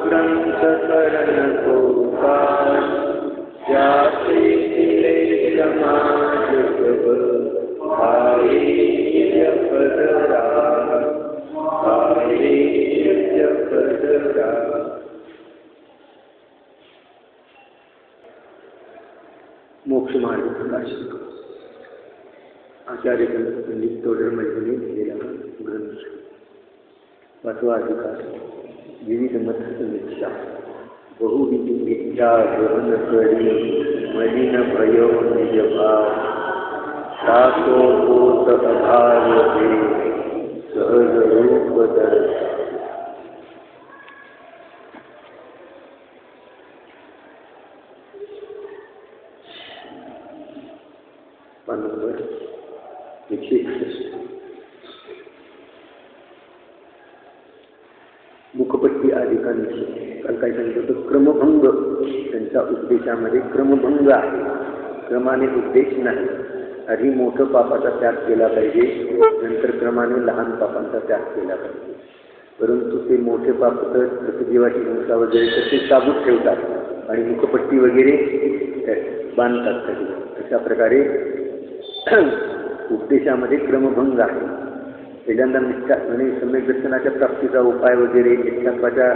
ग्रंथ करण गोपाल जाते मिले समाज सब आए जपदरा आए जपदरा। मोक्ष मार्ग प्रकाशित आचार्य पंडित तोडरमलने दिलेला ग्रंथ। 5वा अधिकार विविध मत समीक्षा। बहुविध मिथ्या ग्रहण करी मलिन भयो निज भाव सातो बोध अभाव ते सहज रूप दर्श। नंबर 161। मुखपट्टी अधिकांची काल काय सांगितलं होतं, क्रमभंग त्यांच्या उपदेशामध्ये क्रमभंग आहे, क्रमाने उपदेश नाही। आधी मोठं पापाचा त्याग केला पाहिजे, नंतर क्रमाने लहान पापांचा त्याग केला पाहिजे। परंतु ते मोठे पाप तर प्रतिजीवाची हिंसा वगैरे तर ते साबूत ठेवतात आणि मुखपट्टी वगैरे बांधतात कधी। अशा प्रकारे उपदेशामध्ये क्रमभंग आहे। पहिल्यांदा मिथ्या म्हणजे सम्यक दर्शनाच्या प्राप्तीचा उपाय वगैरे, मिथ्यात्वाच्या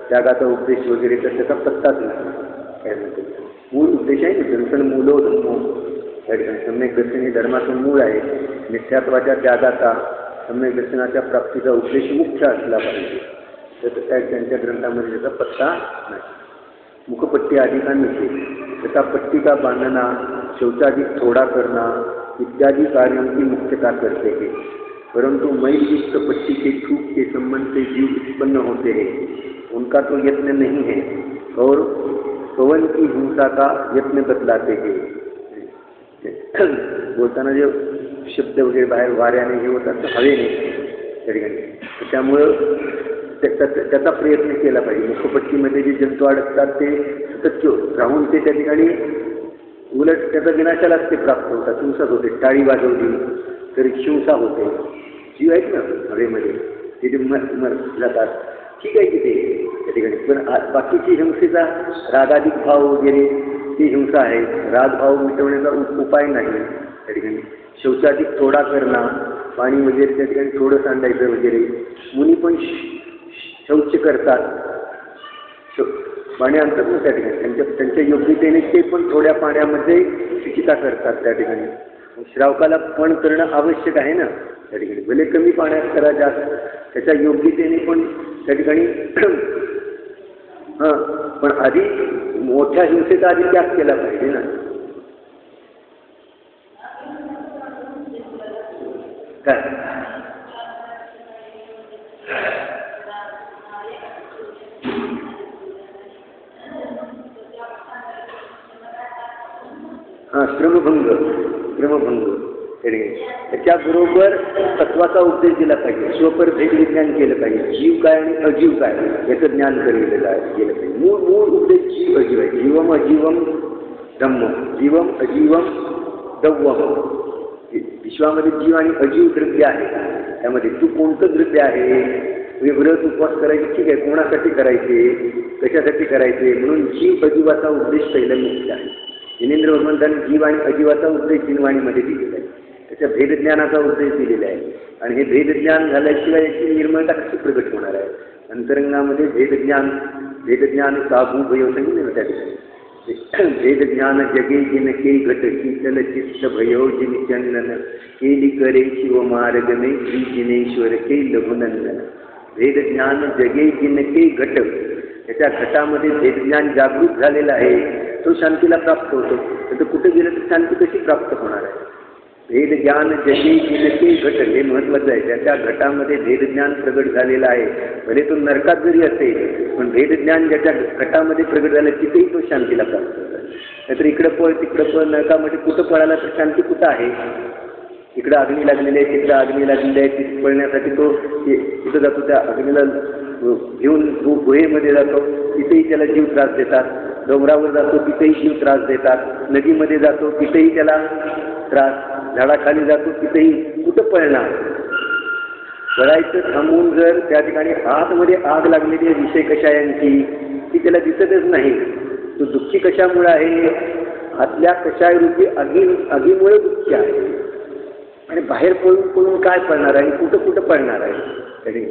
त्यागाचा उपदेश वगैरे तर त्याचा पत्ताच नाही काय म्हणते। मूळ उपदेश आहे ना, दर्शन मूलो धर्मो। सम्यक दर्शन हे धर्माचं मूळ आहे। मिथ्यात्वाच्या त्यागाचा सम्यक दर्शनाच्या प्राप्तीचा उपदेश मुख्य असला पाहिजे, तर त्यांच्या ग्रंथामध्ये त्याचा पत्ता नाही। मुखपट्टी अधिकांनी तथा पट्टी का बांधना, शौचाधिक थोड़ा करना इत्यादि कार्यों की मुख्यता करते हैं। परंतु मैल युक्त पट्टी के छूट के संबंध से जीव उत्पन्न होते हैं, उनका तो यत्न नहीं है और पवन की हिंसा का यत्न बतलाते हैं। बोलताना जे शब्द वगैरे बाहेर वाऱ्याने हे होतात हवेने त्या ठिकाणी, त्यामुळं त्याचा प्रयत्न केला पाहिजे। मुखपट्टीमध्ये जे जंतू अडकतात ते सतत राहून ते त्या ठिकाणी उलट त्याचा विनाशालाच ते प्राप्त होतात, हिंसाच होते। टाळी वाजवली तरी हिंसा होते। जीव आहेत ना हवेमध्ये ते मर जातात, ठीक आहे की ते त्या ठिकाणी, पण बाकीची हिंसेचा रागाधिक भाव वगैरे ती हिंसा आहे। रागभाव मिटवण्याचा उपाय नाही त्या ठिकाणी। शौचाधिक थोडा करणं, पाणी वगैरे त्या ठिकाणी थोडं सांडायचं वगैरे। मुनी पण शौच करतात, पाणी आणतात ना त्या ठिकाणी, त्यांच्या योग्यतेने ते पण थोड्या पाण्यामध्ये चिकित्सा करतात त्या ठिकाणी। श्रावकाला पण करणं आवश्यक आहे ना त्या ठिकाणी, भले कमी पाण्यात करा जास्त, त्याच्या योग्यतेने पण त्या ठिकाणी पण आधी मोठ्या हिंसेचा आधी त्याग केला पाहिजे ना काय। क्रमभंग त्याच्याबरोबर तत्वाचा उपदेश दिला पाहिजे। स्वपर भेद विज्ञान केलं पाहिजे। जीव काय आणि अजीव काय याचं ज्ञान केलं पाहिजे। मूळ उपदेश जीव अजीव आहे। जीवम अजीवम धम्म, जीवम अजीवम दव्वम। विश्वामध्ये जीव आणि अजीव द्रव्य आहे, त्यामध्ये तू कोणतं द्रव्य आहे। व्रत उपवास करायचे ठीक आहे, कोणासाठी करायचे, कशासाठी करायचे, म्हणून जीव अजीवाचा उपदेश पहिला मुख्य आहे। जिनेंद्र भगवंतांनी जीव आणि अजीवाचा उपदेश जिनवाणीमध्ये दिलेला आहे, त्याच्या भेदज्ञानाचा उपदेश दिलेला आहे। आणि हे भेदज्ञान झाल्याशिवाय याची निर्मळता कशी प्रगट होणार आहे। अंतरंगामध्ये भेदज्ञान साधू भयो सांगितलं त्या ठिकाणी। भेदज्ञान जगे जिनके घट शीतल चित्त भयो जिन चंदन केली करे शिव मार्ग में श्री जिनेश्वर के लघुनंदन। भेदज्ञान जगे जिनके घट, त्याच्या घटामध्ये भेदज्ञान जागृत झालेला आहे, तो शांतीला प्राप्त होतो। तर कुठे गेलं तर शांती कशी प्राप्त होणार आहे। भेदज्ञान जगे जिनके घट हे महत्त्वाचं आहे। त्याच्या घटामध्ये भेदज्ञान प्रगट झालेलं आहे, भले तो नरकात जरी असेल पण भेदज्ञान ज्याच्या घटामध्ये प्रगट झालं तिथेही तो शांतीला प्राप्त होतो। नाहीतर इकडं पळ तिकडं पळ, नरकामध्ये कुठं पळाला तर शांती कुठं आहे। इकडं अग्नी लागलेली आहे, तिकडं अग्नी लागलेली आहे, तिथे पळण्यासाठी तो तिथं जातो, त्या अग्नीला घेऊन गुहेमध्ये जातो, तिथेही त्याला जीव त्रास देतात। डोंगरावर जातो तिथेही जीव त्रास देतात, नदीमध्ये जातो तिथेही त्याला त्रास, झाडाखाली जातो तिथेही कुठं पळणार। पळायचं थांबून जर त्या ठिकाणी आतमध्ये आग लागलेली आहे विषय कशायांची, दुःखी त्याला दिसतच नाही. तो दुःखी कशामुळे आहे? आतल्या कशारूपी आगीमुळे दुःखी आहे. आणि बाहेर पळून पळून काय पळणार आहे? कुठं कुठं पळणार आहे?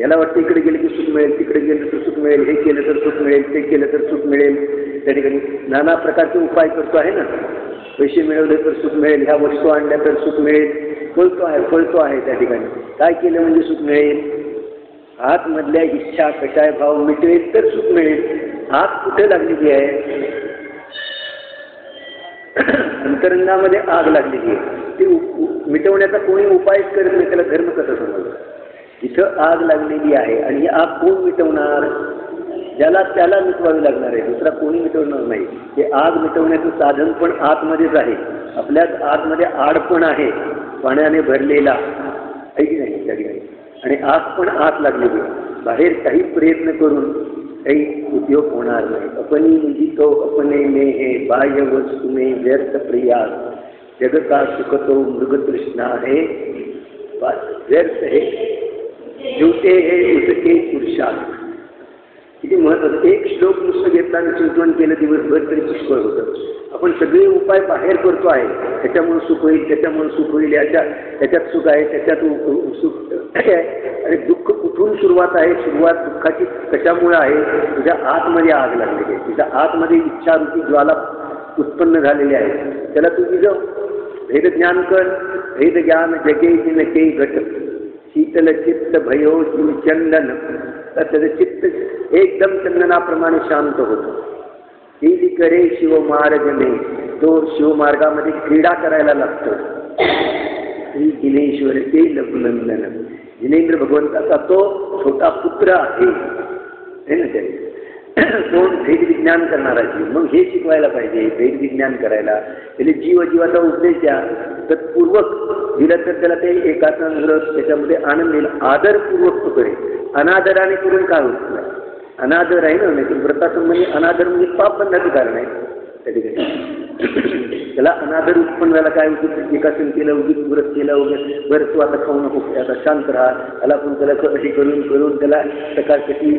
याला वाटतं इकडे गेले की सुख मिळेल, तिकडे गेलं तर सुख मिळेल, हे केलं तर सुख मिळेल, ते केलं तर सुख मिळेल. त्या ठिकाणी नाना प्रकारचे उपाय करतो आहे ना. पैसे मिळवले तर सुख मिळेल, ह्या वस्तू आणल्या तर सुख मिळेल, पळतो आहे त्या ठिकाणी. काय केलं म्हणजे सुख मिळेल? आतमधल्या इच्छा कषाय भाव मिटवेल तर सुख मिळेल. आत कुठे लागलेली आहे? अंतरंगामध्ये आग लागलेली आहे. ती मिटवण्याचा कोणी उपायच करत नाही. त्याला धर्म कसं समजलं? इथं आग लागलेली आहे आणि ही आग कोण मिटवणार? त्याला मिटवावी लागणार आहे, दुसरा कोणी मिटवणार नाही. हे आग मिटवण्याचं साधन पण आतमध्येच आहे. आपल्याच आतमध्ये आड पण आहे, पाण्याने भरलेला आहे की नाही त्या ठिकाणी. आणि आग पण आत लागलेली आहे. बाहेर काही प्रयत्न करून काही उपयोग होणार नाही. अपनी निजितो अपने में है बाह्य वस्तु में व्यर्थ प्रयास, जगता सुखतो मृगतृष्णा है व्यर्थ है झूठे है उसके पुरुषार्थ. किती महत्वाचं. एक श्लोक नुसतं घेतला आणि चिंतन केलं दिवसभर तरी पुष्कळ होतं. आपण सगळे उपाय बाहेर करतो आहे, त्याच्यामुळे सुख होईल, त्याच्यामुळे सुख होईल, त्याच्यात सुख आहे, त्याच्यात सुख आहे. आणि दुःख कुठून सुरुवात आहे? सुरुवात दुःखाची कशामुळे आहे? तुझ्या आतमध्ये आग लागलेली आहे. तुझ्या आतमध्ये इच्छारूपी ज्वाला उत्पन्न झालेली आहे. त्याला तू तुझं भेद ज्ञान कर. भेद ज्ञान जगे जिनके घट शीतल चित्त भयो चंदन. तर त्याचं चित्त एकदम चंदनाप्रमाणे शांत होतं. ती करे शिवमार्गने. तो शिवमार्गामध्ये क्रीडा करायला लागतो. श्री जिनेश्वर ते लघुनंदन. जिनेंद्र भगवंताचा तो छोटा पुत्र आहे ना. त्याने कोण? भेद विज्ञान करणारा जीव. मग हे शिकवायला पाहिजे, भेद विज्ञान करायला. त्याने जीवाचा उपदेश द्या. तत्पूर्वक दिलं तर त्याला ते एकाचा त्याच्यामध्ये आनंद येईल. आदरपूर्वक तो करेल. अनादराने करून काय होत नाही? अनादर आहे ना. नाही व्रतासंबंधी अनादर म्हणजे पाप बंधाचं कारण आहे त्या ठिकाणी. त्याला अनादर उत्पन्न झाला काय होतं? एकासन केलं, उगीच व्रत केलं, वगैरे बरं तू आता खाऊ नको, आता शांत राहा. त्याला पण त्याला कशी करून त्याला सकाळ कशी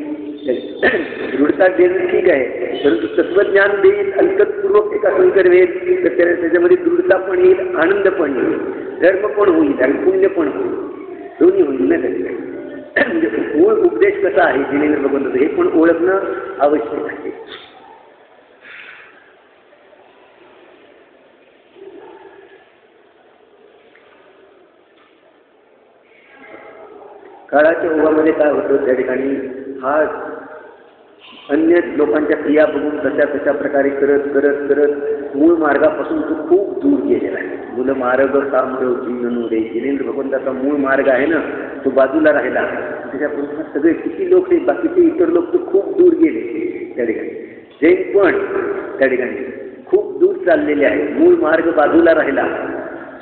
दृढता देणं ठीक आहे, परंतु तत्वज्ञान देईल आणि तत्पूर्वक एकासन करवेल तर त्याच्यामध्ये दृढता पण येईल, आनंद पण येईल, धर्म पण होईल आणि पुण्य पण होईल. दोन्ही होईल ना त्याच्याकडे. म्हणजे मूळ उपदेश कसा आहे जिनेंद्र भगवंताचं हे पण ओळखणं आवश्यक आहे. काळाच्या ओघामध्ये काय होतं त्या ठिकाणी? हा अन्य लोकांच्या क्रिया बघून तशा प्रकारे करत मूळ मार्गापासून तो खूप दूर गेलेला आहे. मूल मार्ग कामरवची ननू रे. जिनेंद्र भगवंताचा मूळ मार्ग आहे ना, तो बाजूला राहिला. त्याच्यापासून सगळे किती लोक आहेत, बाकीचे इतर लोक तर खूप दूर गेले त्या ठिकाणी. जैन पण त्या ठिकाणी खूप दूर चाललेले आहे. मूळ मार्ग बाजूला राहिला.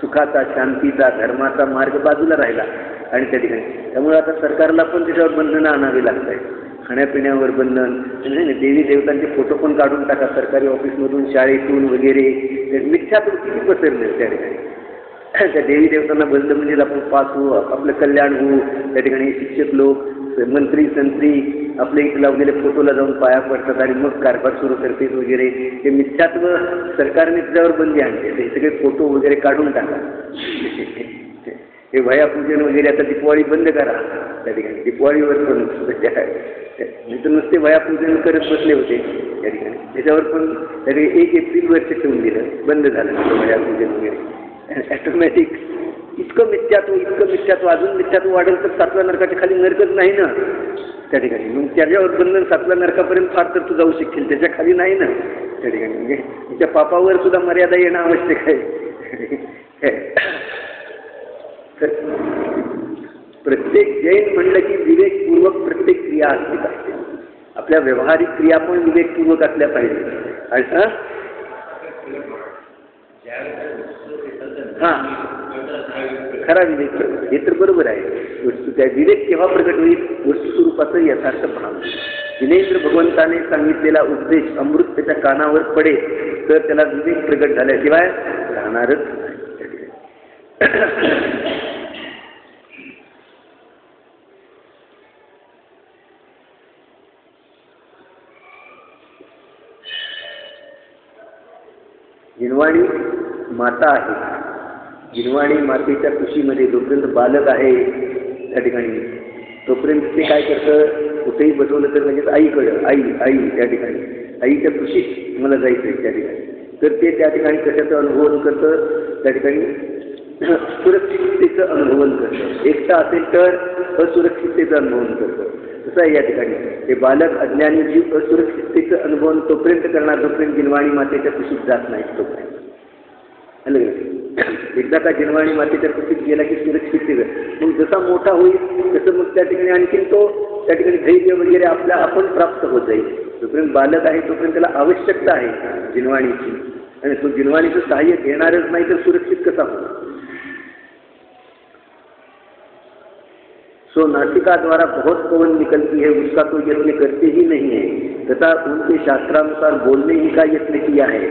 सुखाचा, शांतीचा, धर्माचा मार्ग बाजूला राहिला आणि त्या ठिकाणी. त्यामुळे आता सरकारला पण त्याच्यावर बंधनं आणावी लागत आहे. खाण्यापिण्यावर बंधन. देवी देवतांचे फोटो पण काढून टाका सरकारी ऑफिसमधून, शाळेतून वगैरे. मिथ्यात्व किती पसरले त्या ठिकाणी. त्या देवी देवतांना बंद म्हणजे आपण पास होऊ, आपलं कल्याण होऊ. त्या ठिकाणी शिक्षक लोक, मंत्री संत्री आपल्या इथे लावलेले फोटोला जाऊन पाया पडतात आणि मग कारभार सुरू करतात वगैरे. हे मिथ्यात्व सरकारने त्याच्यावर बंदी आणते. ते सगळे फोटो वगैरे काढून टाका. हे भयापूजन वगैरे आता दिवाळी बंद करा त्या ठिकाणी. दिवाळीवर पण मी तर नुसते भयापूजन करत बसले होते त्या ठिकाणी. त्याच्यावर पण तरी 1 एप्रिलवरचे ठेवून दिलं, बंद झालं भयापूजन वगैरे. ॲटोमॅटिक इतकं मिथ्यात्व अजून मिथ्यात्व वाढेल तर 7व्या नरकाच्या खाली नरकच नाही ना त्या ठिकाणी. मग त्याच्यावर बंधन 7व्या नरकापर्यंत फार तर तू जाऊ शकशील, त्याच्या खाली नाही ना त्या ठिकाणी. म्हणजे त्याच्या पापावर सुद्धा मर्यादा येणं आवश्यक आहे. तर प्रत्येक जैन म्हणलं की विवेकपूर्वक प्रत्येक क्रिया असली पाहिजे. आपल्या व्यवहारिक क्रिया पण विवेकपूर्वक असल्या पाहिजे. हां, खरा विवेक हे तर बरोबर आहे. वस्तू त्या विवेक केव्हा प्रकट होईल? वस्तू स्वरूपाचं यथार्थ भान. जिनेंद्र भगवंताने सांगितलेला उपदेश अमृत त्याच्या कानावर पडेल तर त्याला विवेक प्रकट झाल्याशिवाय राहणारच नाही. जिनवाणी माता आहे. जिनवाणी मातेच्या कुशीमध्ये जोपर्यंत बालक आहे त्या ठिकाणी तोपर्यंत ते काय करतं, कुठेही बसवलं तर म्हणजे आईकडं, आई आई त्या ठिकाणी आईच्या कुशीत मला जायचं आहे त्या ठिकाणी. तर ते त्या ठिकाणी कशाचं अनुभवन करतं, त्या ठिकाणी सुरक्षिततेचं अनुभवन करतं. एकटा असेल तर असुरक्षिततेचं अनुभवन करतं. तसं आहे या ठिकाणी हे बालक अज्ञानी जीव असुरक्षिततेचं अनुभवन तोपर्यंत करणार जोपर्यंत जिनवाणी मातेच्या कुशीत जात नाही तोपर्यंत. एकदा का जिनवाणी मातेच्या कुशीत गेला की सुरक्षिततेचं मग जसा मोठा होईल तसं मग त्या ठिकाणी आणखीन तो त्या ठिकाणी धैर्य वगैरे आपल्या आपण प्राप्त होत जाईल. जोपर्यंत बालक आहे तोपर्यंत त्याला आवश्यकता आहे जिनवाणीची, आणि तो जिनवाणीचं सहाय्य घेणारच नाही तर सुरक्षित कसा होईल. सो नासिका द्वारा बहुत पवन निकलती है, उसका तो यत्न करते ही नहीं है तथा उनके शास्त्रानुसार बोलने ही का यत्न किया है.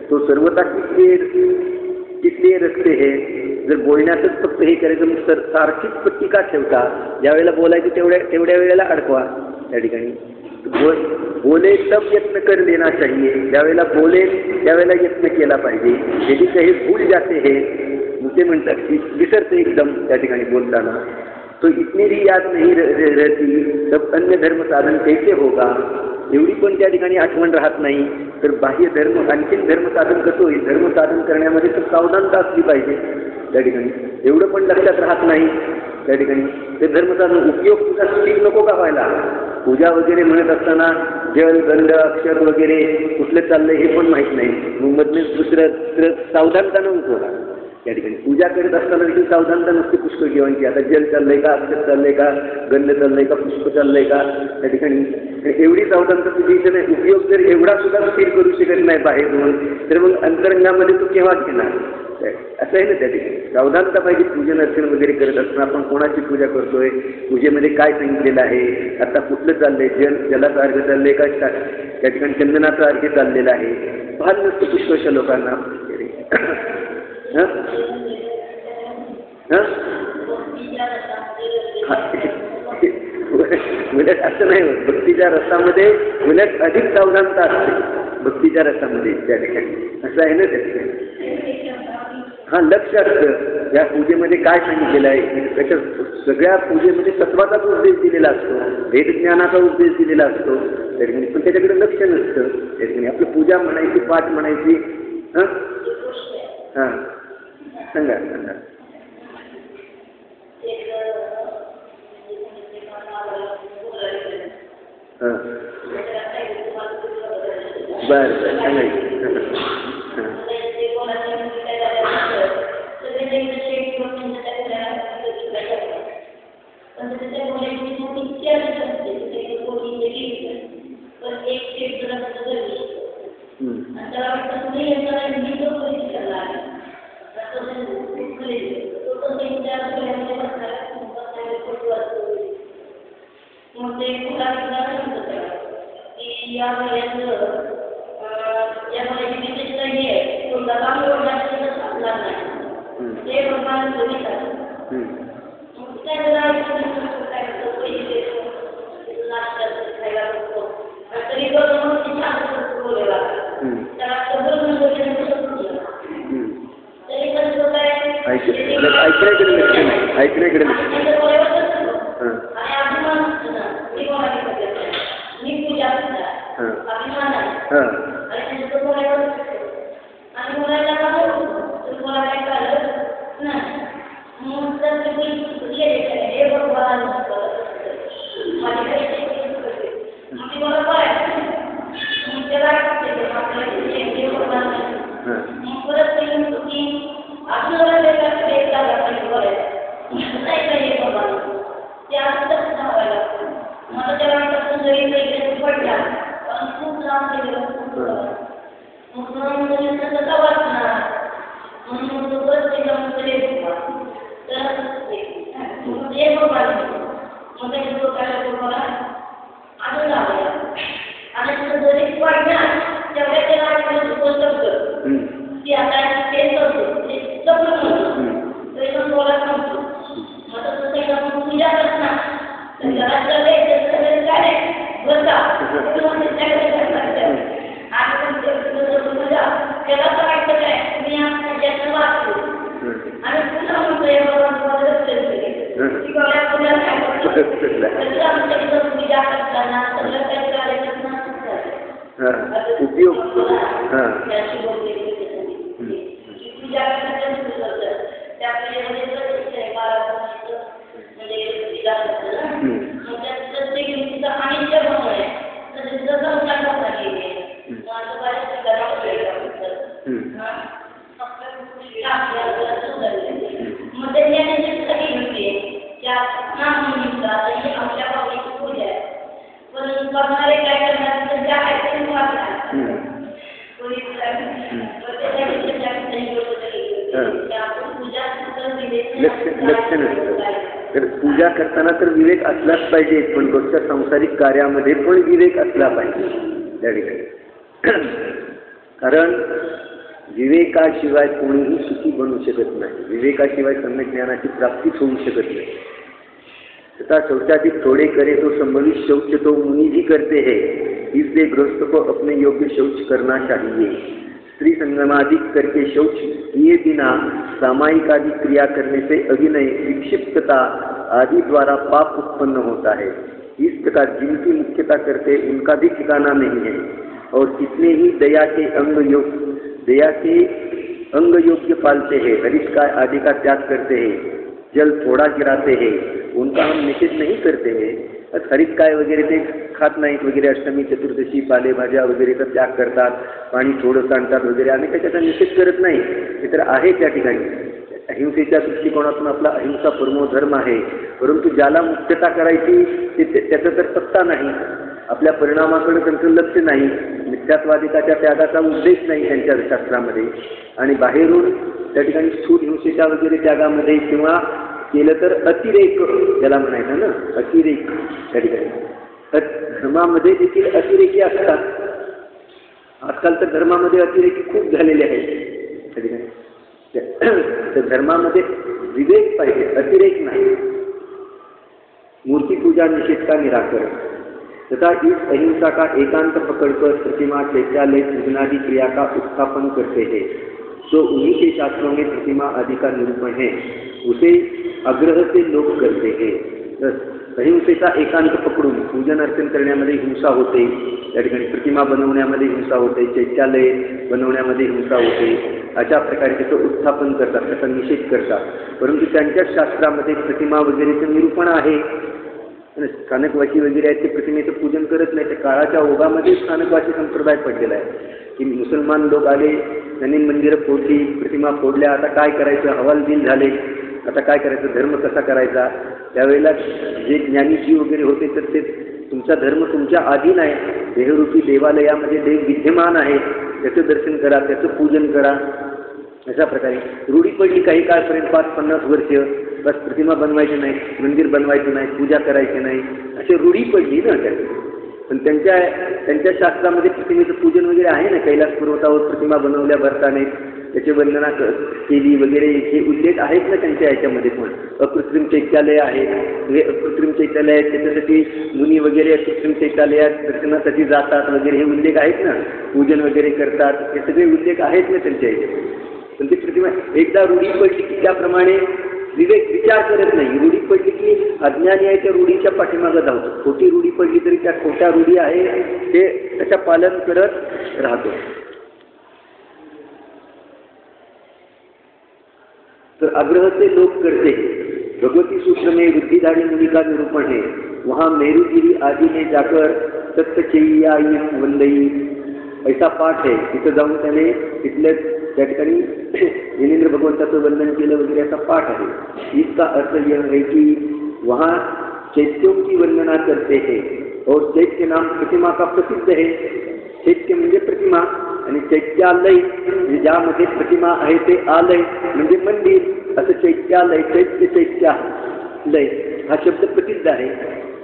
तो सर्वता किस लिए रखते हैं. जर बोलण्यातच फक्त हे करायचं मग सारखीच पट्टी का ठेवता. ज्यावेळेला बोलायचं तेवढ्या वेळेला अडकवा त्या ठिकाणी. बोले तब यत्न कर लेना चाहिए. ज्यावेळेला बोलेल त्यावेळेला यत्न केला पाहिजे. यदि कहीं भूल जाते हैं मग ते म्हणतात की विसरते एकदम त्या ठिकाणी बोलताना. तो इतनी भी याद नहीं रहती तब अन्य धर्म साधन कैसे होगा. एवढी पण त्या ठिकाणी आठवण राहत नाही तर बाह्य धर्म आणखीन धर्मसाधन कसं होईल. धर्मसाधन करण्यामध्ये तर सावधानता असली पाहिजे त्या ठिकाणी. एवढं पण लक्षात राहत नाही त्या ठिकाणी ते धर्मसाधन उपयोग तुझा ठीक नको का व्हायला. पूजा वगैरे म्हणत असताना जल गंध अक्षर वगैरे कुठलं चाललंय हे पण माहीत नाही. मग मधले दुसरं सावधानता नको का त्या ठिकाणी. पूजा करत असताना देखील सावधानता नसते पुष्प जेवणची. आता जल चाललंय का, अक्षर चाललंय का, गंध चाललंय का, पुष्प चाललंय का त्या ठिकाणी. एवढी सावधानता तुझी इथे नाही. उपयोग जर एवढा सुद्धा स्थिर करू शकत नाही बाहेर होऊन तर मग अंतरंगामध्ये तू केव्हा घेणार असं आहे ना त्या ठिकाणी. सावधानता पाहिजे. पूजन अर्चन वगैरे करत असताना आपण कोणाची पूजा करतोय, पूजेमध्ये काय सांगितलेलं आहे, आता कुठलं चाललंय, जलाचा अर्घ चाललंय का, त्या ठिकाणी चंदनाचा अर्घ चाललेला आहे. भान नसतं पुष्कळशा लोकांना. उलट असं नाही होत. भक्तीच्या रसामध्ये उलट अधिक सावधानता असते भक्तीच्या रसामध्ये त्या ठिकाणी. असं आहे ना त्या ठिकाणी. हा लक्ष असतं या पूजेमध्ये काय सांगितलेलं आहे. त्याच्या सगळ्या पूजेमध्ये तत्वाचाच उपदेश दिलेला असतो, वेदज्ञानाचा उपदेश दिलेला असतो त्या ठिकाणी. पण त्याच्याकडे लक्ष नसतं त्या ठिकाणी. आपली पूजा म्हणायची, पाठ म्हणायची. हां हां सांगा सांगा. हां बरं बरं सांगायचं. ऐकण्याकडे लक्ष नाही. ऐकण्याकडे लक्ष त्याला उपयोग हां लक्ष नसतं. तर पूजा करताना तर विवेक असलाच पाहिजे, पण रोजच्या सांसारिक कार्यामध्ये पण विवेक असला पाहिजे त्या ठिकाणी. कारण विवेकाशिवाय कोणीही सुखी बनू शकत नाही. विवेकाशिवाय सम्यज्ञानाची प्राप्तीच होऊ शकत नाही. तथा शौचाधिक थोड़े करे तो संभवित शौच तो मुनि भी करते हैं, इसलिए गृहस्थ को अपने योग्य शौच करना चाहिए. स्त्री संगमाधिक करके शौच किए बिना सामायिक आदि क्रिया करने से अभिनय, विक्षिप्तता आदि द्वारा पाप उत्पन्न होता है. इस प्रकार जिनकी मुख्यता करते उनका भी ठिकाना नहीं है, और कितने ही दया के अंग योग्य पालते हैं, हरिष्कार आदि का त्याग करते हैं, जल थोड़ा गिराते हैं, उनका हम निषेध नहीं करते हैं. हरितकाय वगैरे ते खात नाहीत वगैरे, अष्टमी चतुर्दशी पालेभाज्या वगैरेचा त्याग करतात, पाणी थोडं सांडतात वगैरे, आम्ही त्याचा निषेध करत नाही. हे तर आहे त्या ठिकाणी. अहिंसेच्या दृष्टिकोनातून आपला अहिंसा परमो धर्म आहे. परंतु ज्याला मुक्तता करायची त्याचा तर पत्ता नाही, आपल्या परिणामाकडे त्यांचं लक्ष नाही, मिथ्यात्वादिकाच्या त्यागाचा उद्देश नाही त्यांच्या शास्त्रामध्ये. आणि बाहेरून त्या ठिकाणी स्थूल हिंसेच्या वगैरे त्यागामध्ये किंवा केलं तर अतिरेक ज्याला म्हणायचं ना, अतिरेक त्या ठिकाणी धर्मामध्ये देखील अतिरेकी असतात. आजकाल तर धर्मामध्ये अतिरेकी खूप झालेले आहेत त्या ठिकाणी. तर धर्मामध्ये विवेक पाहिजे, अतिरेक नाही. मूर्ति पूजा निषेध का निराकरण तथा इस अहिंसा का एकांत पकड़कर प्रतिमा चैत्यालय सृजनादि क्रिया का उत्थापन करते हैं. तो उन्हीं के शास्त्रों में प्रतिमा आदि का निरूपण है, उसे आग्रह से लोग करते हैं. अहिंसेचा एकांत पकडून पूजन अर्चन करण्यामध्ये हिंसा होते, त्या ठिकाणी प्रतिमा बनवण्यामध्ये हिंसा होते, चैत्यालय बनवण्यामध्ये हिंसा होते, अशा प्रकारे त्याचं उत्थापन करतात, त्याचा निषेध करतात. परंतु त्यांच्या शास्त्रामध्ये प्रतिमा वगैरेचं निरूपण आहे. स्थानकवासी वगैरे आहेत ते प्रतिमेचं पूजन करत नाही. त्या काळाच्या ओघामध्ये स्थानकवासी संप्रदाय पडलेला आहे की मुसलमान लोक आले, त्यांनी मंदिरं फोडली, प्रतिमा फोडल्या, आता काय करायचं, हवालदिल झाले, आता काय करायचं, धर्म कसा करायचा. त्यावेळेला जे ज्ञानी जीव वगैरे होते तर ते तुमचा धर्म तुमच्या अधीन आहे, देहरूपी देवालयामध्ये देव विद्यमान आहे, त्याचं दर्शन करा, त्याचं पूजन करा. अशा प्रकारे रूढी पडली काही काळपर्यंत, 5-50 वर्ष बस प्रतिमा बनवायची नाही, मंदिर बनवायचं नाही, पूजा करायची नाही, अशी रूढी पडली ना त्याची. पण त्यांच्या शास्त्रामध्ये प्रतिमेचं पूजन वगैरे आहे ना, कैलास पर्वतावर प्रतिमा बनवल्या भरताने त्याची वंदना केली वगैरे, हे उल्लेख आहेत ना त्यांच्या याच्यामध्ये. पण अकृत्रिम चैत्यालय आहे, हे अकृत्रिम चैत्यालय आहेत, त्याच्यासाठी मुनी वगैरे कृत्रिम चैत्यालयात दर्शनासाठी जातात वगैरे, हे उल्लेख आहेत ना, पूजन वगैरे करतात, हे सगळे उल्लेख आहेत ना त्यांच्या याच्यामध्ये. पण ती प्रतिमा एकदा रूढी पडली की त्याप्रमाणे विचार करत नाही. रूढी पडली की अज्ञानी आहे त्या रूढीच्या पाठीमागं धावतो. खोटी रूढी पडली तरी त्या खोट्या रूढी आहे ते त्याच्या पालन करत राहतो. तर आग्रह से लोग करते भगवती सूत्र में वृद्धिधारी मुनि का निरूपण है. वहाँ मेरुगिरी आदि में जाकर सत्यचैया वंदई ऐसा पाठ है. तिथं जाऊन त्याने तिथल्या त्या ठिकाणी जिनेंद्र भगवंताचं वंदन केलं वगैरे असा पाठ आहे. इसका अर्थ यह है कि वहाँ चैत्यों की वंदना करते हैं और चैत्य नाम प्रतिमा का प्रसिद्ध है. चैत्य म्हणजे प्रतिमा आणि चैत्यालय ज्यामध्ये प्रतिमा आहे ते आलय म्हणजे मंदिर, असं चैत्यालय, चैत्यालय हा शब्द प्रसिद्ध आहे.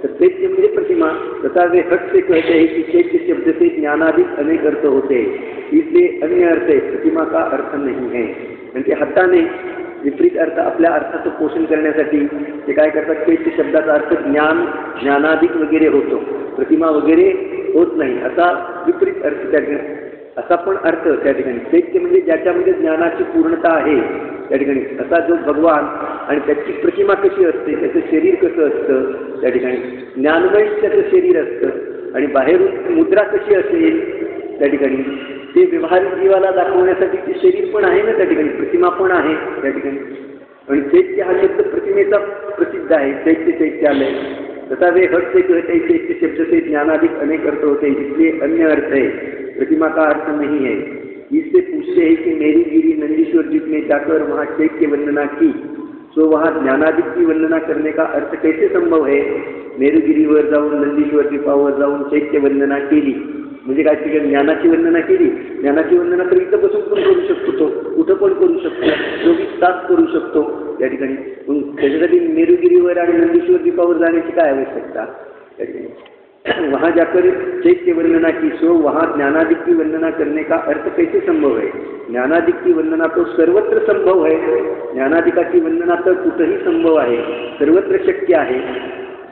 तो चैत्य म्हणजे प्रतिमा. तथा वे हट से कहते हैं कि चैत्य शब्द से ज्ञानाधिक अनेक अर्थ होते हैं, इसलिए अन्य अर्थ प्रतिमा का अर्थ नहीं है. म्हणजे हट्टाने विपरीत अर्थ आपल्या अर्थाचं पोषण करण्यासाठी ते काय करतात, चैत्य शब्दाचा अर्थ ज्ञानाधिक वगैरे होतो, प्रतिमा वगैरे होत नाही, असा विपरीत अर्थ त्या असा पण अर्थ त्या ठिकाणी. चैत्य म्हणजे ज्याच्यामध्ये ज्ञानाची पूर्णता आहे त्या ठिकाणी. असा जो भगवान आणि त्याची प्रतिमा कशी असते, त्याचं शरीर कसं असतं त्या ठिकाणी, ज्ञानमय त्याचं शरीर असतं आणि बाहेरून मुद्रा कशी असेल त्या ठिकाणी, ते व्यवहारिक जीवाला दाखवण्यासाठी ते शरीर पण आहे ना त्या ठिकाणी, प्रतिमा पण आहे त्या ठिकाणी. आणि चैत्य हा शब्द प्रतिमेचा प्रसिद्ध आहे. चैत्य चैत्यालय तथा वे हट से कहते हैं, चैत्य शब्द से ज्ञानाधिक अनेक अर्थ होते हैं, इसलिए अन्य अर्थ है, प्रतिमा का अर्थ नहीं है. इससे पूछते हैं कि मेरी गिरी नंदीश्वर जी में जाकर वहाँ चैत्य वंदना की, तो वहाँ ज्ञानाधिक की वंदना करने का अर्थ कैसे संभव है. मेरुगिरीवर जाऊन नंदीश्वर दीपावर जाऊन चैत्य वंदना केली म्हणजे काय, तिकडे ज्ञानाची वंदना केली. ज्ञानाची वंदना तर इथं बसून पण करू शकतो, तो कुठं पण करू शकतो, 24 तास करू शकतो त्या ठिकाणी. त्याच्यासाठी मेरुगिरीवर आणि नंदीश्वर दीपावर जाण्याची काय आवश्यकता त्या ठिकाणी. वहाँ जाकर चैत्य वंदना की, सो वहाँ ज्ञानादिक की वंदना करने का अर्थ कैसे संभव है. ज्ञानादिक की वंदना तो सर्वत्र संभव है. ज्ञानादिकाची वंदना तर कुठंही संभव आहे, सर्वत्र शक्य आहे.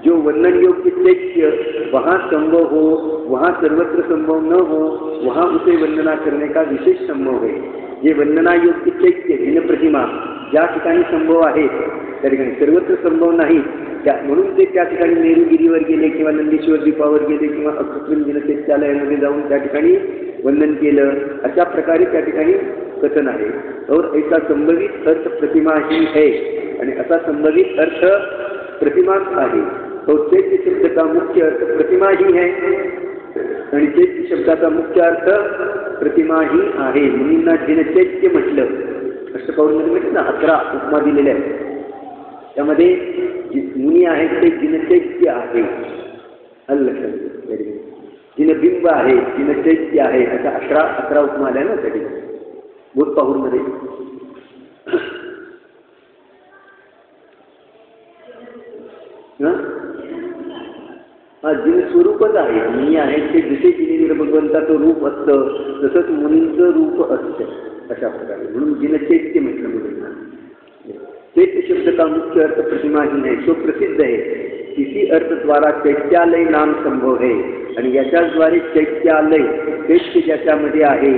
जो वंदन योग्य चैत्य वहाँ संभव हो, वहाँ सर्वत्र संभव न हो, वहाँ उसे वंदना करने का विशेष संभव है. जे वंदना योग्य चैत्य भिन्न प्रतिमा ज्या ठिकाणी संभव आहे त्या ठिकाणी सर्वत्र संभव नाही, म्हणून ते त्या ठिकाणी मेरुगिरीवर गेले किंवा नंदीश्वर दीपावर गेले किंवा अकृत्रिम दिनचैत्यालयामध्ये जाऊन त्या ठिकाणी वंदन केलं, अशा प्रकारे त्या ठिकाणी कथन आहे. और ऐसा संभवित अर्थ प्रतिमा ही है, आणि असा संभवित अर्थ प्रतिमाच आहे. और चैत्य शब्द का मुख्य अर्थ प्रतिमा ही है, आणि चैत्य शब्दाचा मुख्य अर्थ प्रतिमा ही आहे. मुनींना जिनचैत्य म्हटलं, अष्टपौर्णिमेमध्ये म्हटलं ना 11 उपमा दिलेल्या आहेत, त्यामध्ये मुनी आहेत ते जिनचैत्य आहे. जिनबिंब आहे, जिनचैत्य आहे, अशा 11 उपमा आल्या ना त्या ठिकाणी बोधपाहूरमध्ये. हा जिन स्वरूपच आहे. मुनी आहेत ते जसे जिनेंद्र भगवंताचं रूप असतं तसंच मुनींचं रूप असतं अशा प्रकारे, म्हणून जिनचैत्य म्हटलं मुलींना. चैत्य शब्द का मुख्य अर्थ प्रतिमा ही है, तो प्रसिद्ध है. इसी अर्थ द्वारा चैत्यालय नाम संभव है, आणि याच्याद्वारे चैत्यालय, चैत्य ज्याच्यामध्ये आहे,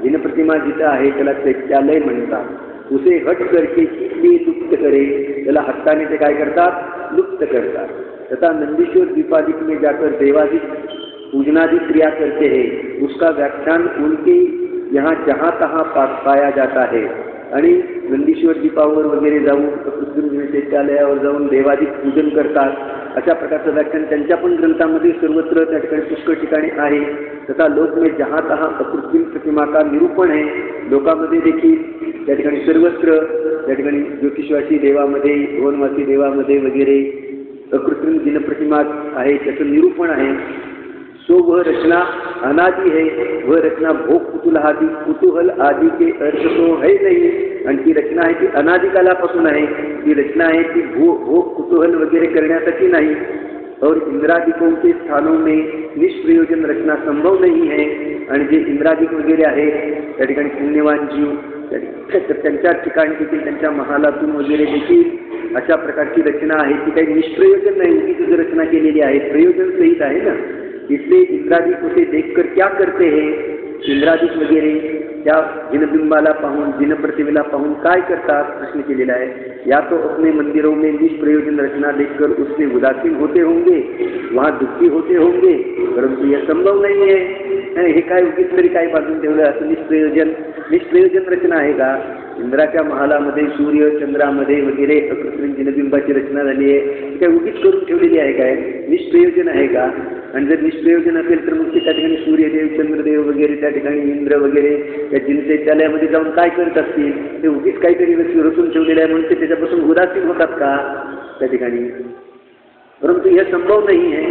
जिनप्रतिमा जिथं आहे त्याला चैत्यालय म्हणतात. उसे हट करके इसलिए लुप्त करे, त्याला हट्टाने ते काय करतात, लुप्त करतात. तथा नंदीश्वर दीपादिक में जाकर देवादिक पूजनादि क्रिया करते हैं, उसका व्याख्यान उनके यहाँ जहाँ तहाँ पाया जाता है. आणि नंदीश्वर दीपावर वगैरे जाऊन कृष्ण चैत्यालयावर जाऊन देवादिक पूजन करतात, अशा प्रकारचं व्याख्यान त्यांच्या पण ग्रंथामध्ये सर्वत्र त्या ठिकाणी पुष्कळ ठिकाणी आहे. तथा लोक में जहाँ तहाँ अकृत्रिम प्रतिमा का निरूपण आहे, लोकांमध्ये देखील त्या ठिकाणी सर्वत्र त्या ठिकाणी ज्योतिषवासी देवामध्ये, भुवनवासी देवामध्ये वगैरे अकृत्रिम जिनप्रतिमा आहे, त्याचं निरूपण आहे. सो वह रचना अनादि है, वह रचना भोग कुतूहल आदि के अर्थ तो है नहीं, आणि ती रचना आहे ती अनादिकालापासून आहे. ती रचना आहे ती भोग कुतूहल वगैरे करण्यासाठी नाही. और इंद्रादिकों के स्थानों में निष्प्रयोजन रचना संभव नहीं है, आणि जे इंद्रादिक वगैरे आहे त्या ठिकाणी पुण्यवान जीव तर त्यांच्या ठिकाणी देखील त्यांच्या महालातून वगैरे देखील अशा प्रकारची रचना आहे, ती काही निष्प्रयोजन नाही, उगीच रचना केलेली आहे, प्रयोजन सहित आहे ना. इसलिए इंद्रादिक उसे देखकर क्या करते हैं, इंद्रादिक वगैरे त्या जिनबिंबाला पाहून, जिनप्रतिमेला पाहून काय करतात प्रश्न केलेला आहे. या तो अपने मंदिरों में निष्प्रयोजन रचना देखकर उससे उदासीन होते होंगे, वहाँ दुखी होते होंगे, परंतु यह संभव नहीं है. हे काय उगीच तरी काय बांधून ठेवलं असं निष्प्रयोजन रचना आहे का. इंद्राच्या महालामध्ये सूर्य चंद्रामध्ये वगैरे अकृत्रिम जिनबिंबाची रचना झाली आहे, काय उगीच करून ठेवलेली आहे काय, निष्प्रयोजन आहे का. आणि जर निष्प्रयोजन असेल तर मग ते त्या ठिकाणी सूर्यदेव चंद्रदेव वगैरे त्या ठिकाणी इंद्र वगैरे त्या जिनचैत्यालयामध्ये जाऊन काय करत असतील, ते उगीच काहीतरी रचून ठेवलेलं आहे म्हणून ते त्याच्यापासून उदासीन होतात का त्या ठिकाणी. परंतु हे संभव नाही आहे.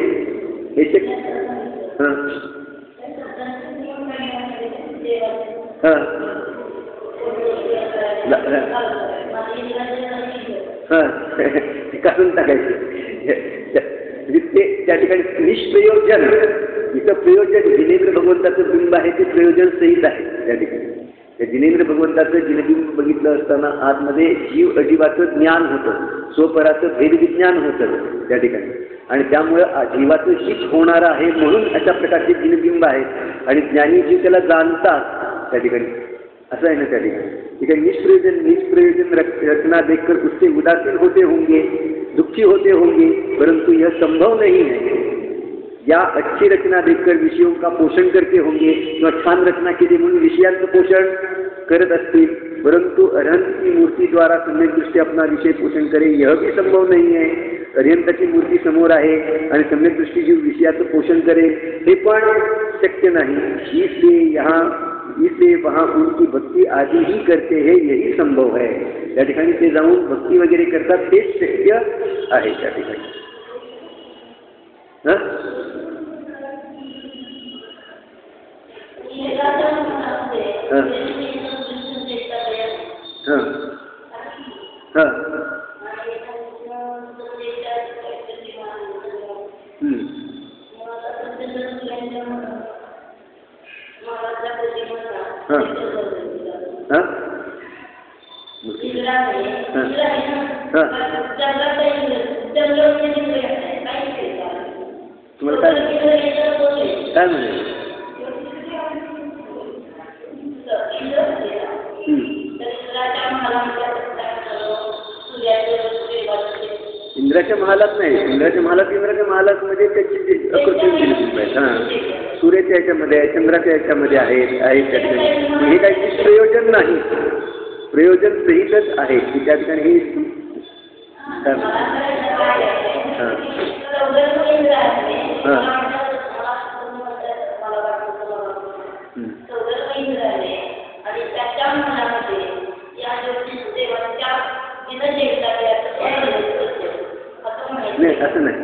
हे काढून टाकायचे ते त्या ठिकाणी निष्प्रयोजन. इथं प्रयोजन जिनेंद्र भगवंताचं बिंब आहे ते प्रयोजन सहित आहे त्या ठिकाणी. त्या जिनेंद्र भगवंताचं जिनबिंब बघितलं असताना आतमध्ये जीव अजीवाचं ज्ञान होतं, स्वपराचं भेदविज्ञान होतं त्या ठिकाणी. आणि त्यामुळं जीवाचं हित होणार आहे म्हणून अशा प्रकारचे जिनबिंब आहेत. आणि ज्ञानी जीव त्याला जाणतात त्या ठिकाणी, असं आहे ना त्या ठिकाणी. निष्प्रयोजन रचना देखकर उससे उदासीन होते होंगे, दुखी होते होंगे, परंतु यह संभव नहीं है. या अच्छी रचना देखकर विषयों का पोषण करते होंगे, किंवा छान रचना केली म्हणून विषयांचं पोषण करत असतील, परंतु अरहंत की मूर्ति द्वारा सम्यक दृष्टि अपना विषय पोषण करे यह भी संभव नहीं है. अरिहंताची मूर्ती समोर आहे आणि सम्यक दृष्टि जीव विषयाचं पोषण करेल हे पण शक्य नाही. इसलिए वहाँ उनकी भक्ति आदि ही करते हैं, यही संभव है. त्या ठिकाणी ते जाऊन भक्ती वगैरे करतात, तेच शक्य आहे त्या ठिकाणी. तुम्हाला काय म्हणाल? इंद्राच्या महालात नाही, इंद्राच्या महालात म्हणजे त्याची अकृत्रिम आहेत. हां, सूर्याच्या याच्यामध्ये आहे, चंद्राच्या याच्यामध्ये आहेत त्या ठिकाणी. हे काही निष्प्रयोजन नाही, प्रयोजन सहितच आहे की त्या ठिकाणी हे नाही, असं नाही,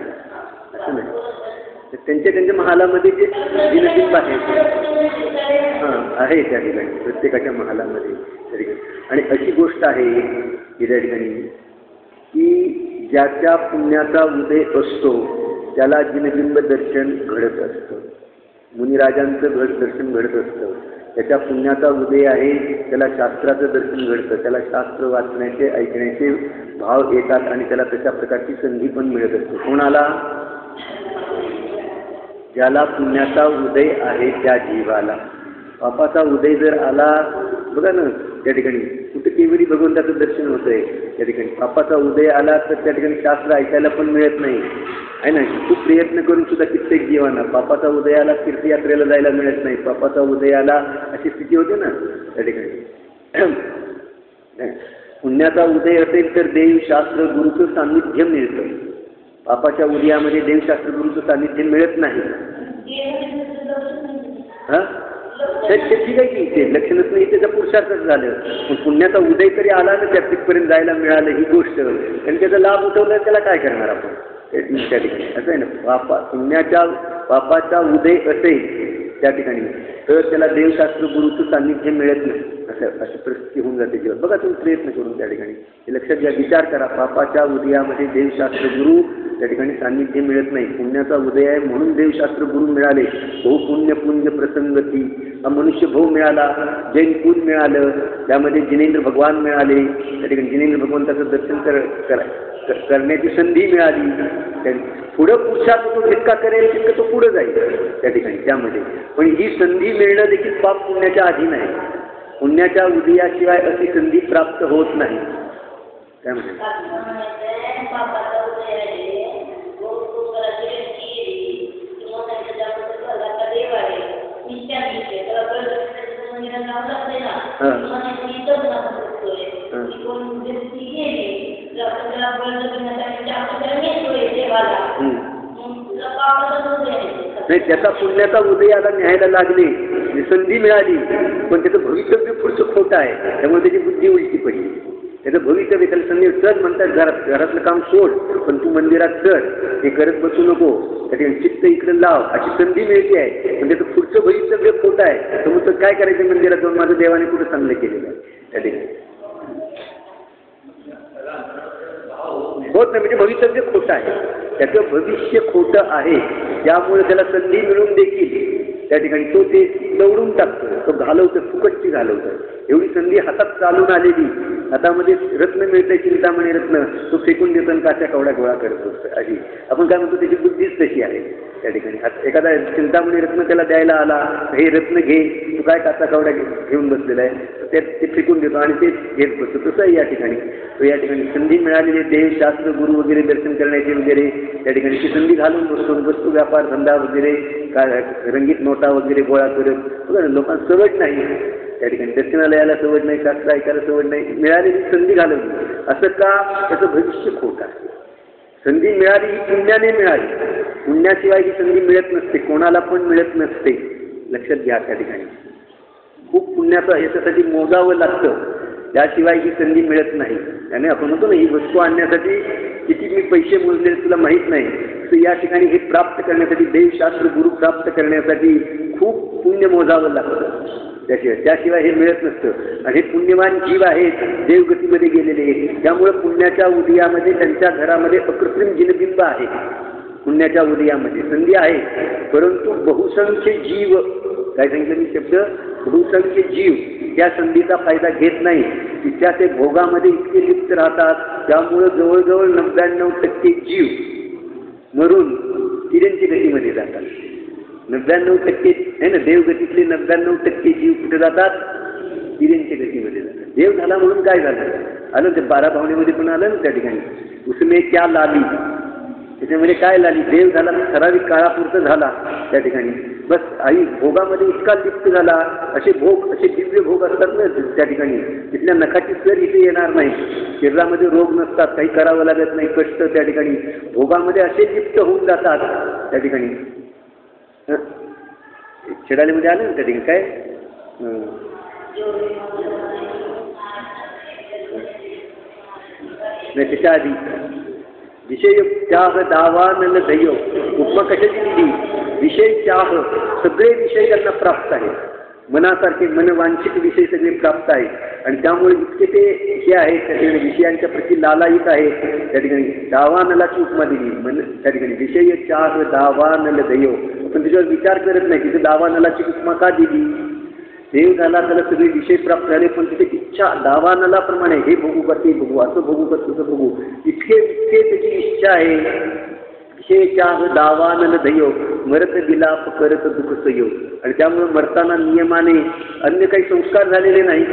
त्यांच्या महालामध्ये जे जिनबिंब आहे त्या ठिकाणी, प्रत्येकाच्या महालामध्ये त्या ठिकाणी. आणि अशी गोष्ट आहे की त्या ठिकाणी की ज्याच्या पुण्याचा उदय असतो त्याला जिनबिंब दर्शन घडत असतं, मुनिराजांचं दर्शन घडत असतं. त्याच्या पुण्याचा उदय आहे त्याला शास्त्राचं दर्शन घडतं, त्याला शास्त्र वाचण्याचे ऐकण्याचे भाव येतात आणि त्याला तशा प्रकारची संधी पण मिळत असते. कोणाला? ज्याला पुण्याचा उदय आहे त्या जीवाला. पापाचा उदय जर आला, बघा ना त्या ठिकाणी कुठे केवढी भगवंताचं दर्शन होतंय त्या ठिकाणी. पापाचा उदय आला तर त्या ठिकाणी शास्त्र ऐकायला पण मिळत नाही आहे ना. खूप प्रयत्न करून सुद्धा कित्येक जीवांना पापाचा उदय आला, तीर्थयात्रेला जायला मिळत नाही. पापाचा उदय आला अशी स्थिती होते ना त्या ठिकाणी. पुण्याचा उदय असेल तर देवशास्त्र गुरुचं सान्निध्य मिळतं. पापाच्या उदयामध्ये देवशास्त्र गुरुचं सान्निध्य मिळत नाही. हां, ठीक आहे की ते लक्षणच नाही, त्याचा पुरुषार्थच झालं. पण पुण्याचा उदय तरी आला ना त्या तिथपर्यंत जायला मिळालं ही गोष्ट, आणि त्याचा लाभ उठवला त्याला काय करणार आपण त्या ठिकाणी. असं आहे ना, पापाचा उदय असेल त्या ठिकाणी तर त्याला देवशास्त्र गुरुचं सान्निध्य मिळत नाही. अशी परिस्थिती होऊन जाते जीवन. बघा तुम्ही प्रयत्न करून त्या ठिकाणी हे लक्षात घ्या, विचार करा. पापाच्या उदयामध्ये देवशास्त्र गुरु त्या ठिकाणी सान्निध्य मिळत नाही. पुण्याचा उदय आहे म्हणून देवशास्त्र गुरु मिळाले. बहुपुण्य पुंज प्रसंगती हा मनुष्य भाऊ मिळाला, जैन कुल मिळालं, त्यामध्ये जिनेंद्र भगवान मिळाले. त्या ठिकाणी जिनेंद्र भगवंताचं दर्शन करण्याची संधी मिळाली. पुढं पुरुषार्थ तो जितका करेल तितकं तो पुढं जाईल त्या ठिकाणी त्यामध्ये. पण ही संधी मिळणं देखील पाप पुण्याच्या अधीन आहे. पुण्याच्या उदयाशिवाय अशी संधी प्राप्त होत नाही. त्यामध्ये नाही, त्याचा पुण्याचा उदयाला न्यायला लागले, संधी मिळाली, पण त्याचं भवितव्य पुढचं खोटं आहे. त्यामुळे त्याची बुद्धी उलटी पडली. त्याचं भवितव्य त्याला संधी चढ म्हणतात, घरातलं काम सोड पण तू मंदिरात चढ, हे करत बसू नको, त्याच्या चित्त इकडे लाव, अशी संधी मिळते आहे. पण त्याचं पुढचं भवितव्य खोटं आहे. तर मग काय करायचं, मंदिरात जाऊन माझं देवाने कुठं चांगलं केलेलं आहे त्या ठिकाणी होत नाही. म्हणजे भवितव्य खोटं आहे, त्याचं भविष्य खोटं आहे. त्यामुळे त्याला संधी मिळून देखील त्या ठिकाणी तो ते दौडून टाकतो, तो घालवतो, फुकटची घालवतो. एवढी संधी हातात चालून आलेली हातामध्ये रत्न मिळतंय, चिंतामणी रत्न, तो फेकून देतो आणि काच्या कवड्या गोळा करतो. अशी आपण काय म्हणतो, त्याची बुद्धीच तशी आहे त्या ठिकाणी. एखादा चिंतामणी रत्न त्याला द्यायला आला, हे रत्न घे, तू काय काचा कवड्या घेऊन बसलेला आहे, ते फेकून देतो आणि ते घेत बसतो. तसं आहे या ठिकाणी. तो या ठिकाणी संधी मिळालेली देव, शास्त्र, गुरु वगैरे दर्शन करण्याचे वगैरे त्या ठिकाणी ती संधी घालून बसतो. वस्तू व्यापार धंदा वगैरे काय रंगीत नोटा वगैरे गोळा करत लोकांना सवड नाही त्या ठिकाणी. दर्शनालयाला सवड नाही, शास्त्र ऐकायला सवड नाही, मिळालेली संधी घालवली. असं का? त्याचं भविष्य खोट आहे. संधी मिळाली ही पुण्याने मिळाली, पुण्याशिवाय ही संधी मिळत नसते, कोणाला पण मिळत नसते. लक्षात घ्या त्या ठिकाणी. खूप पुण्याचं याच्यासाठी मोजावं लागतं, त्याशिवाय ही संधी मिळत नाही. त्याने आपण म्हणतो ना, ही वस्तू आणण्यासाठी किती मी पैसे मोजले तुला माहीत नाही. तर या ठिकाणी हे प्राप्त करण्यासाठी, देवशास्त्र गुरु प्राप्त करण्यासाठी खूप पुण्य मोजावं लागतं. त्याशिवाय हे मिळत नसतं. आणि हे पुण्यवान जीव आहेत, देवगतीमध्ये गेलेले, त्यामुळे पुण्याच्या उदयामध्ये त्यांच्या घरामध्ये अकृत्रिम जिनबिंब आहे. पुण्याच्या उदयामध्ये संधी आहे, परंतु बहुसंख्य जीव, काय सांगितलं मी शब्द, बहुसंख्य जीव त्या संधीचा फायदा घेत नाही. तिच्या ते भोगामध्ये इतके लिप्त राहतात, त्यामुळं जवळजवळ 99% जीव मरून तिरेंची गतीमध्ये जातात. 99% आहे ना, देवगतीतले 99% जीव कुठे जातात? तिरेंच्या गतीमध्ये जातात. देव झाला म्हणून काय झालं? आलं ते 12 भावनेमध्ये पण आलं ना त्या ठिकाणी, उसमे क्या लाली, त्याच्यामध्ये काय लाली? देव झाला, ठराविक काळापुरतं झाला त्या ठिकाणी. बस आई भोगामध्ये इतका लिप्त झाला. असे भोग, असे दिव्य भोग असतात ना त्या ठिकाणी, तिथल्या नखाची सर इथे येणार नाही, शरीरामध्ये रोग नसतात, काही करावं लागत नाही, कष्ट त्या ठिकाणी भोगामध्ये असे लिप्त होऊन जातात त्या ठिकाणी. छेडालीमध्ये आलं ना त्या ठिकाणी काय नाही, त्याच्या आधी विषय चाह दावा न दयो, उपमा कशाची दिली? विषय चाह, सगळे विषय त्यांना प्राप्त आहेत, मनासारखे मनवांछित विषय सगळे प्राप्त आहेत. आणि त्यामुळे इतके ते हे आहेत त्या ठिकाणी, विषयांच्या प्रति लालायित आहेत त्या ठिकाणी. दावानलाची उपमा दिली मन त्या ठिकाणी. विषय चाह दावानल दयो, पण त्याच्यावर विचार करत नाही. तिथे दावानलाची उपमा का दिली? देव झाला, त्याला सगळे विषय प्राप्त झाले, पण तिथे इच्छा दावानलाप्रमाणे, हे बघू का ते बघू, असं बघू का तसं बघू, इतके त्याची इच्छा आहे. विषय चाह दावानल दयो, मरत विलाप करत दुःख सयो. आणि त्यामुळे मरताना नियमाने अन्य काही संस्कार झालेले नाही,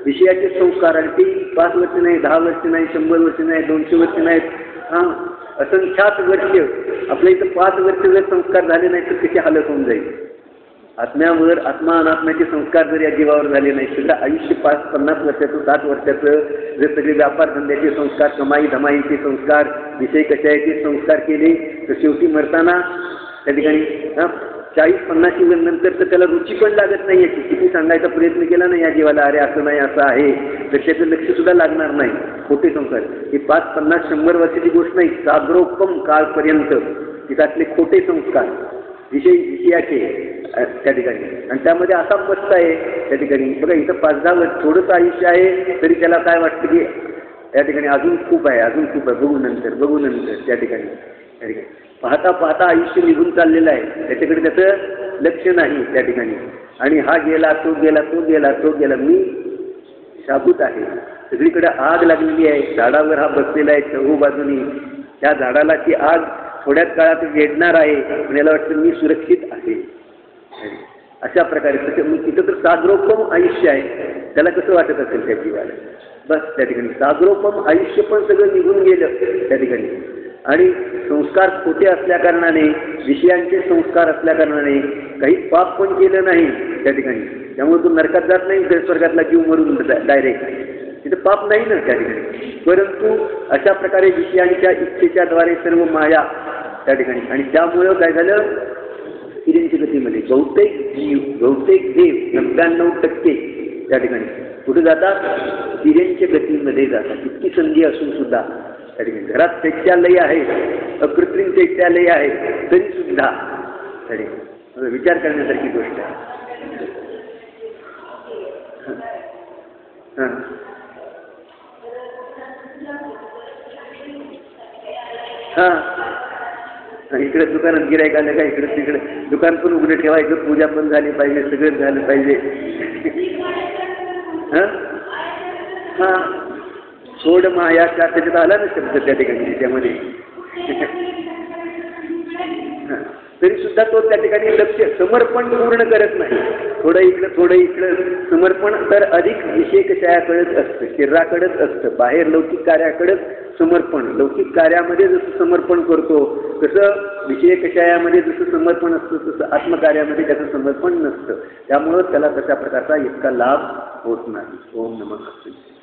विषयाचे संस्कार. आणि ते 5 वर्ष नाही, 10 वर्ष नाही, 100 वर्ष नाही, 200 वर्ष नाहीत, असंख्यात वर्ष. आपल्या इथं 5 वर्ष जर संस्कार झाले नाही तर त्याची हालत होऊन जाईल. आत्म्यावर, आत्मा अनात्म्याचे संस्कार जर या जीवावर झाले नाही, सगळं आयुष्य 50 वर्षाचं, 60 वर्षाचं जर सगळे व्यापार धंद्याचे संस्कार, कमाई धमाईचे संस्कार, विषय कशाचे संस्कार केले, तर शेवटी मरताना त्या ठिकाणी 40-50 नंतर तर त्याला रुची पण लागत नाही याची. किती सांगायचा प्रयत्न केला ना या जीवाला, अरे असं नाही, असं आहे, तर त्याचं लक्ष सुद्धा लागणार नाही. खोटे संस्कार हे 5-50-100 वर्षाची गोष्ट नाही, सागरोपम काळपर्यंत तिथातले खोटे संस्कार विषयाचे त्या ठिकाणी. आणि त्यामध्ये असा मस्त आहे त्या ठिकाणी, बघा इथं 5-10 वर्ष थोडंसं आयुष्य आहे, तरी त्याला काय वाटतं की त्या ठिकाणी अजून खूप आहे, अजून खूप आहे, बघू नंतर त्या ठिकाणी. पाहता पाहता आयुष्य निघून चाललेलं आहे, त्याच्याकडे त्याचं लक्ष नाही त्या ठिकाणी. आणि हा गेला, तो गेला, तो गेला, तो गेला, मी शाबूत आहे. सगळीकडे आग लागलेली आहे, झाडावर हा बसलेला आहे चहू बाजूनी, त्या झाडाला ती आग थोड्याच काळात वेढणार आहे, पण याला वाटतं मी सुरक्षित आहे. अशा प्रकारे तिथं तर सागरोपम आयुष्य आहे, त्याला कसं वाटत असेल त्या जीवाला? बस त्या ठिकाणी सागरोपम आयुष्य पण सगळं निघून गेलं त्या ठिकाणी. आणि संस्कार खोटे असल्या कारणाने, विषयांचे संस्कार असल्या कारणाने काही पाप पण केलं नाही त्या ठिकाणी. त्यामुळे तो नरकात जात नाही, स्वर्गातला जीव मरून डायरेक्ट, तिथं पाप नाही ना त्या ठिकाणी. परंतु अशा प्रकारे विषयांच्या इच्छेच्या द्वारे सर्व माया त्या ठिकाणी. आणि त्यामुळं काय झालं, तिरेंच्या गतीमध्ये बहुतेक जीव, बहुतेक देव 99% त्या ठिकाणी कुठे जातात? तिरेंच्या गतीमध्ये जातात. इतकी संधी असून सुद्धा त्या ठिकाणी घरात चैत्यालय आहे, अकृत्रिम चैत्यालय आहे, तरी सुद्धा त्या ठिकाणी विचार करण्यासारखी गोष्ट आहे. इकडे दुकानात गिराईक आलं का, इकडे तिकडे दुकान पण उघडं ठेवायचं, पूजा पण झाली पाहिजे, सगळं झालं पाहिजे. सोड माया का त्याच्यात आला ना शब्द त्या ठिकाणी त्याच्यामध्ये तरी सुद्धा तो त्या ठिकाणी लक्ष समर्पण पूर्ण करत नाही. थोडं इकडं समर्पण तर अधिक विषय कशाकडंच असतं, शरीराकडंच असतं. बाहेर लौकिक कार्याकडंच समर्पण. लौकिक कार्यामध्ये जसं समर्पण करतो तसं विषय कषायामध्ये जसं समर्पण असतं तसं आत्मकार्यामध्ये त्याचं समर्पण नसतं. त्यामुळं त्याला तशा प्रकारचा इतका लाभ होत नाही. ओम नमः शिवाय.